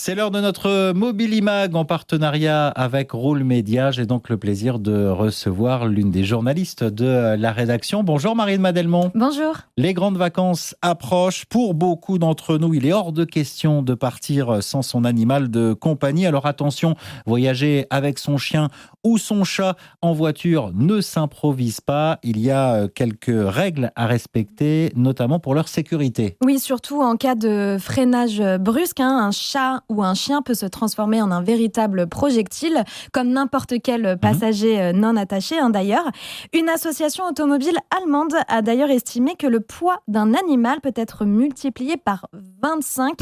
C'est l'heure de notre Mobilimag en partenariat avec Roule Média. J'ai donc le plaisir de recevoir l'une des journalistes de la rédaction. Bonjour Marine Madelmont. Bonjour. Les grandes vacances approchent. Pour beaucoup d'entre nous, il est hors de question de partir sans son animal de compagnie. Alors attention, voyager avec son chien ou son chat en voiture ne s'improvise pas. Il y a quelques règles à respecter, notamment pour leur sécurité. Oui, surtout en cas de freinage brusque, un chat ou un chien peut se transformer en un véritable projectile, comme n'importe quel passager non attaché d'ailleurs. Une association automobile allemande a d'ailleurs estimé que le poids d'un animal peut être multiplié par 25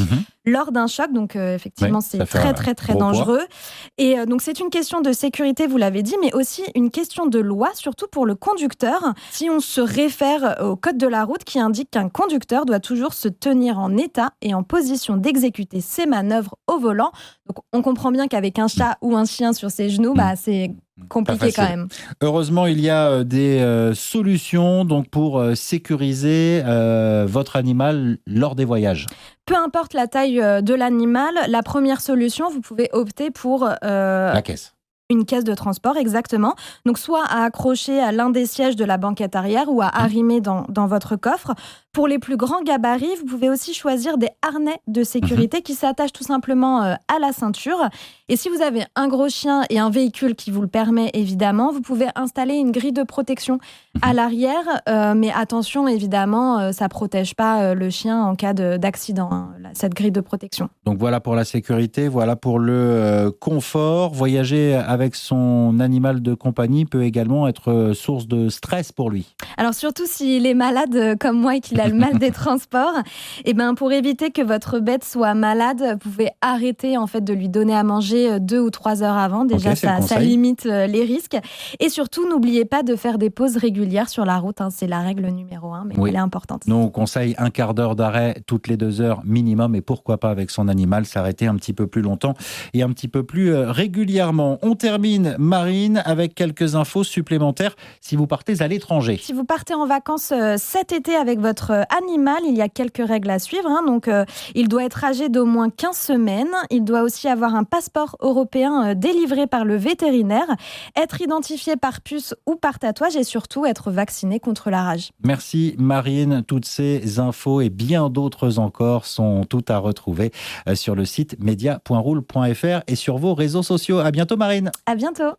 lors d'un choc. Donc effectivement, c'est très dangereux. Et donc c'est une question de sécurité, vous l'avez dit, mais aussi une question de loi, surtout pour le conducteur. Si on se réfère au code de la route qui indique qu'un conducteur doit toujours se tenir en état et en position d'exécuter ses manœuvres au volant. Donc on comprend bien qu'avec un chat ou un chien sur ses genoux, c'est compliqué quand même. Heureusement, il y a des solutions donc pour sécuriser votre animal lors des voyages. Peu importe la taille de l'animal, la première solution, vous pouvez opter pour la caisse. Une caisse de transport, exactement. Donc, soit à accrocher à l'un des sièges de la banquette arrière ou à arrimer dans votre coffre. Pour les plus grands gabarits, vous pouvez aussi choisir des harnais de sécurité qui s'attachent tout simplement à la ceinture. Et si vous avez un gros chien et un véhicule qui vous le permet, évidemment, vous pouvez installer une grille de protection à l'arrière. Mais attention, évidemment, ça ne protège pas le chien en cas d'accident, cette grille de protection. Donc, voilà pour la sécurité, voilà pour le confort. Voyager avec son animal de compagnie peut également être source de stress pour lui. Alors surtout s'il est malade comme moi et qu'il a le mal des transports, pour éviter que votre bête soit malade, vous pouvez arrêter en fait de lui donner à manger 2 ou 3 heures avant. Déjà, ça limite les risques. Et surtout, n'oubliez pas de faire des pauses régulières sur la route. C'est la règle numéro 1, mais elle est importante. Nous, on conseille un quart d'heure d'arrêt toutes les 2 heures minimum. Et pourquoi pas avec son animal, s'arrêter un petit peu plus longtemps et un petit peu plus régulièrement. On termine, Marine, avec quelques infos supplémentaires si vous partez à l'étranger. Si vous partez en vacances cet été avec votre animal, il y a quelques règles à suivre. Donc, il doit être âgé d'au moins 15 semaines. Il doit aussi avoir un passeport européen délivré par le vétérinaire, être identifié par puce ou par tatouage et surtout être vacciné contre la rage. Merci Marine. Toutes ces infos et bien d'autres encore sont toutes à retrouver sur le site media.roule.fr et sur vos réseaux sociaux. À bientôt Marine. À bientôt.